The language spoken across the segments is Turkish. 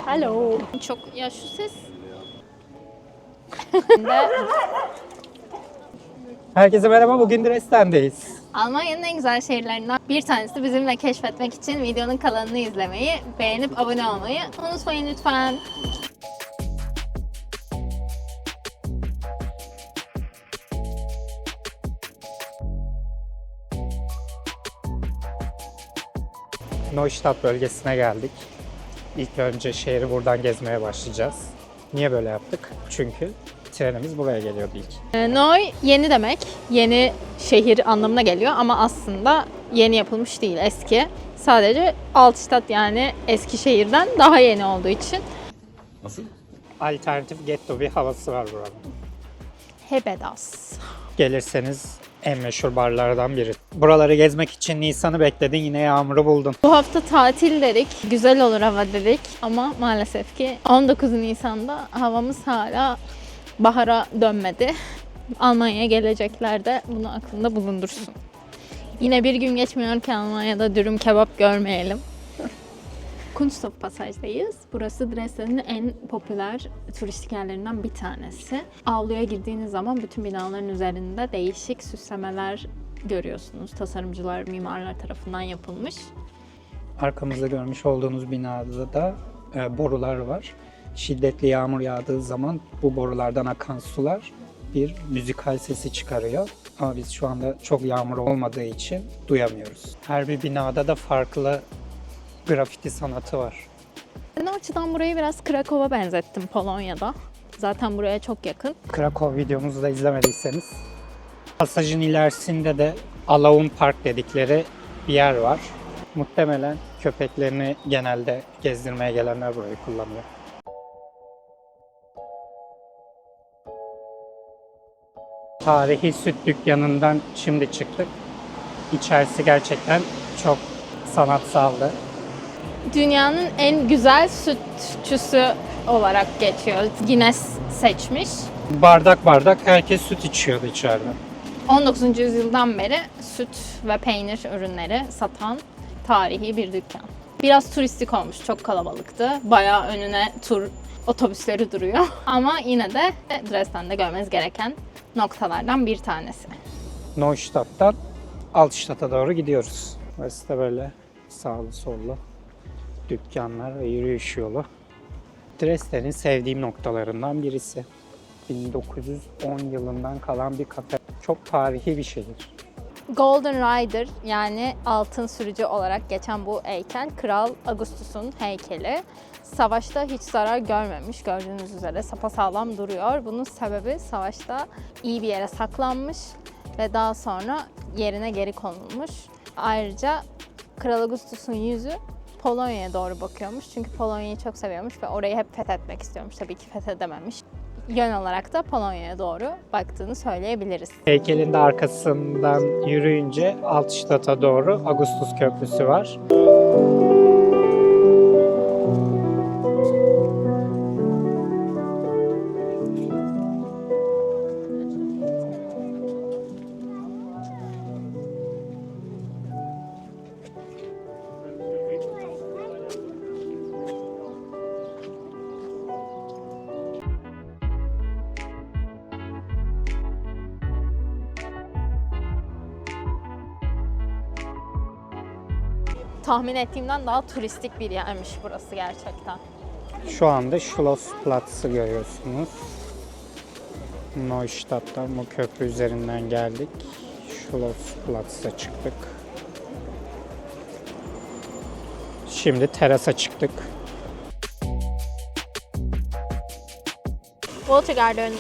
Hello. Çok ya şu ses. Herkese merhaba, bugün Dresden'deyiz. Almanya'nın en güzel şehirlerinden bir tanesi bizimle keşfetmek için videonun kalanını izlemeyi, beğenip abone olmayı unutmayın lütfen. Neustadt bölgesine geldik. İlk önce şehri buradan gezmeye başlayacağız. Niye böyle yaptık? Çünkü trenimiz buraya geliyordu ilk. Neu yeni demek. Yeni şehir anlamına geliyor ama aslında yeni yapılmış değil, eski. Sadece Altstadt yani eski şehirden daha yeni olduğu için. Nasıl? Alternatif getto bir havası var buranın. Hebedas. Gelirseniz en meşhur barlardan biri. Buraları gezmek için Nisan'ı bekledin, yine yağmuru buldun. Bu hafta tatil dedik, güzel olur hava dedik ama maalesef ki 19 Nisan'da havamız hala bahara dönmedi. Almanya'ya gelecekler de bunu aklında bulundursun. Yine bir gün geçmiyor ki Almanya'da dürüm kebap görmeyelim. Kunsthof Pasaj'dayız. Burası Dresden'in en popüler turistik yerlerinden bir tanesi. Avluya girdiğiniz zaman bütün binaların üzerinde değişik süslemeler görüyorsunuz. Tasarımcılar, mimarlar tarafından yapılmış. Arkamızda görmüş olduğunuz binada da borular var. Şiddetli yağmur yağdığı zaman bu borulardan akan sular bir müzikal sesi çıkarıyor. Ama biz şu anda çok yağmur olmadığı için duyamıyoruz. Her bir binada da farklı grafiti sanatı var. Ben o açıdan burayı biraz Krakow'a benzettim, Polonya'da. Zaten buraya çok yakın. Krakow videomuzu da izlemediyseniz. Pasajın ilerisinde de Alaun Park dedikleri bir yer var. Muhtemelen köpeklerini genelde gezdirmeye gelenler burayı kullanıyor. Tarihi süt dükkanından şimdi çıktık. İçerisi gerçekten çok sanatsaldı. Dünyanın en güzel sütçüsü olarak geçiyor. Guinness seçmiş. Bardak bardak herkes süt içiyordu içeride. 19. yüzyıldan beri süt ve peynir ürünleri satan tarihi bir dükkan. Biraz turistik olmuş, çok kalabalıktı. Bayağı önüne tur otobüsleri duruyor. Ama yine de Dresden'de görmeniz gereken noktalardan bir tanesi. Neustadt'tan Altstadt'a doğru gidiyoruz. Burası da böyle sağlı sollu dükkanlar ve yürüyüş yolu. Dresden'in sevdiğim noktalarından birisi. 1910 yılından kalan bir kafe. Çok tarihi bir şehir. Golden Rider yani altın sürücü olarak geçen bu heykel Kral Augustus'un heykeli. Savaşta hiç zarar görmemiş, gördüğünüz üzere sapasağlam duruyor. Bunun sebebi savaşta iyi bir yere saklanmış ve daha sonra yerine geri konulmuş. Ayrıca Kral Augustus'un yüzü Polonya'ya doğru bakıyormuş. Çünkü Polonya'yı çok seviyormuş ve orayı hep fethetmek istiyormuş. Tabii ki fethedememiş. Yön olarak da Polonya'ya doğru baktığını söyleyebiliriz. Heykelin de arkasından yürüyünce Altstadt'a doğru Augustus Köprüsü var. Tahmin ettiğimden daha turistik bir yermiş burası gerçekten. Şu anda Schlossplatz'ı görüyorsunuz. Neustadt'tan bu köprü üzerinden geldik. Schlossplatz'a çıktık. Şimdi terasa çıktık. Watergarden.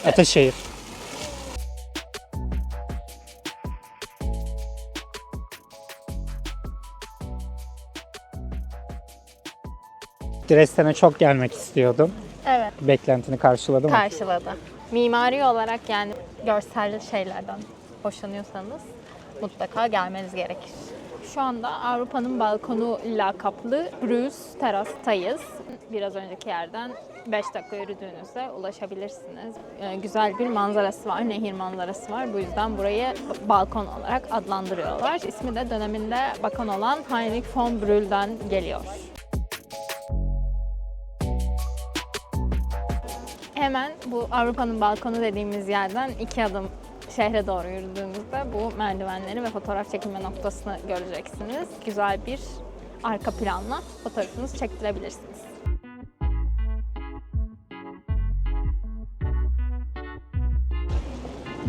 Ataşehir. Dresden'e çok gelmek istiyordum. Evet, Beklentini karşıladı mı? karşıladı. Mimari olarak yani görsel şeylerden hoşlanıyorsanız mutlaka gelmeniz gerekir. Şu anda Avrupa'nın balkonu lakaplı Bruce terastayız. Biraz önceki yerden 5 dakika yürüdüğünüzde ulaşabilirsiniz. Güzel bir manzarası var, nehir manzarası var. Bu yüzden burayı balkon olarak adlandırıyorlar. İsmi de döneminde bakan olan Heinrich von Brühl'den geliyor. Hemen bu Avrupa'nın balkonu dediğimiz yerden 2 adım şehre doğru yürüdüğünüzde bu merdivenleri ve fotoğraf çekilme noktasını göreceksiniz. Güzel bir arka planla fotoğrafınızı çektirebilirsiniz.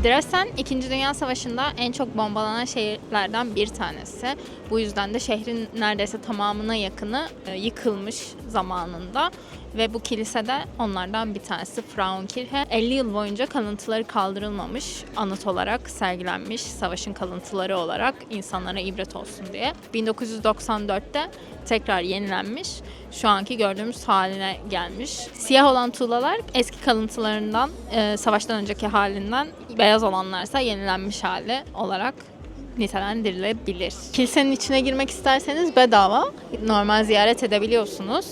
Dresden 2. Dünya Savaşı'nda en çok bombalanan şehirlerden bir tanesi. Bu yüzden de şehrin neredeyse tamamına yakını yıkılmış zamanında. Ve bu kilise de onlardan bir tanesi, Frauenkirche. 50 yıl boyunca kalıntıları kaldırılmamış, anıt olarak sergilenmiş, savaşın kalıntıları olarak insanlara ibret olsun diye. 1994'te tekrar yenilenmiş, şu anki gördüğümüz haline gelmiş. Siyah olan tuğlalar eski kalıntılarından, savaştan önceki halinden, beyaz olanlarsa yenilenmiş hali olarak nitelendirilebilir. Kilisenin içine girmek isterseniz bedava, normal ziyaret edebiliyorsunuz.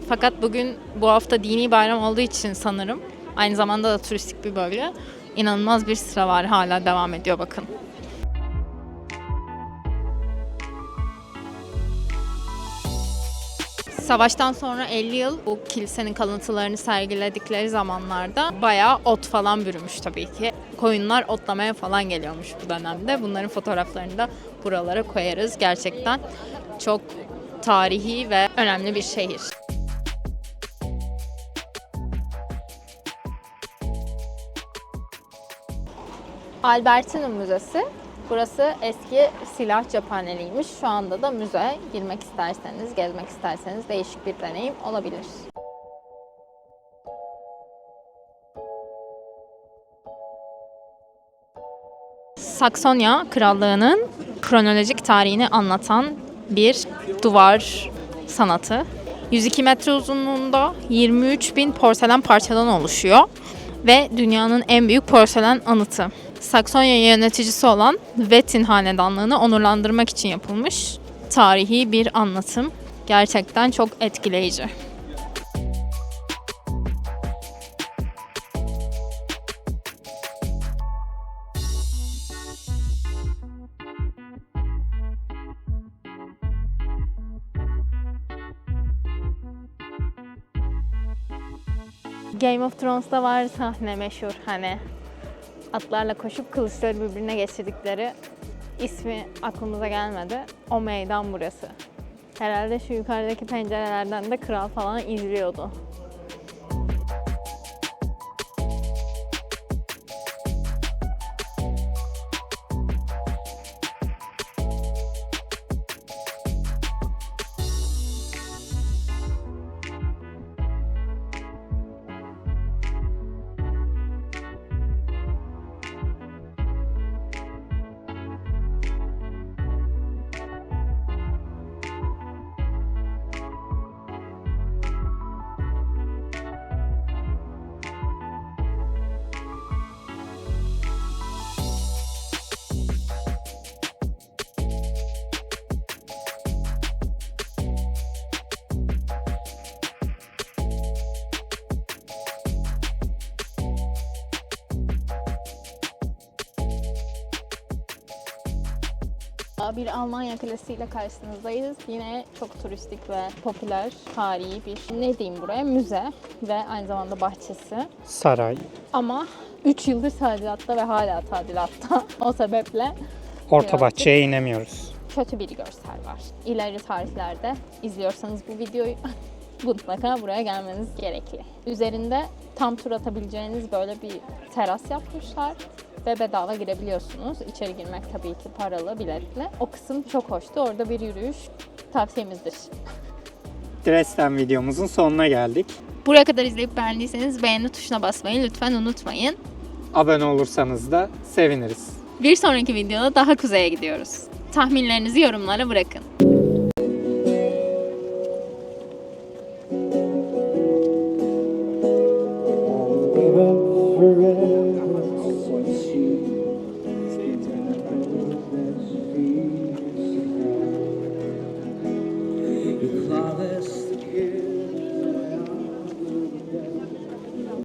Fakat bugün bu hafta dini bayram olduğu için sanırım, aynı zamanda da turistik bir bölge, inanılmaz bir sıra var, hala devam ediyor bakın. Savaştan sonra 50 yıl bu kilisenin kalıntılarını sergiledikleri zamanlarda bayağı ot falan bürümüş tabii ki. Koyunlar otlamaya falan geliyormuş bu dönemde. Bunların fotoğraflarını da buralara koyarız. Gerçekten çok tarihi ve önemli bir şehir. Albertinum Müzesi. Burası eski silah cephaneliymiş. Şu anda da müze. Girmek isterseniz, gezmek isterseniz değişik bir deneyim olabilir. Saksonya Krallığı'nın kronolojik tarihini anlatan bir duvar sanatı. 102 metre uzunluğunda 23.000 porselen parçadan oluşuyor ve dünyanın en büyük porselen anıtı. Saksonya yöneticisi olan Wettin Hanedanlığı'nı onurlandırmak için yapılmış tarihi bir anlatım. Gerçekten çok etkileyici. Game of Thrones'ta var sahne meşhur, hani atlarla koşup kılıçları birbirine geçirdikleri, ismi aklımıza gelmedi. O meydan burası. Herhalde şu yukarıdaki pencerelerden de kral falan izliyordu. Bir Almanya klasiğiyle karşınızdayız. Yine çok turistik ve popüler, tarihi bir, ne diyeyim buraya, müze ve aynı zamanda bahçesi. Saray. Ama 3 yıldır tadilatta ve hala tadilatta. O sebeple Orta bahçeye inemiyoruz. Kötü bir görsel var. İleri tarihlerde izliyorsanız bu videoyu mutlaka buraya gelmeniz gerekli. Üzerinde tam tur atabileceğiniz böyle bir teras yapmışlar ve bedava girebiliyorsunuz. İçeri girmek tabii ki paralı, biletli. O kısım çok hoştu. Orada bir yürüyüş tavsiyemizdir. Dresden videomuzun sonuna geldik. Buraya kadar izleyip beğendiyseniz beğeni tuşuna basmayı lütfen unutmayın. Abone olursanız da seviniriz. Bir sonraki videoda daha kuzeye gidiyoruz. Tahminlerinizi yorumlara bırakın.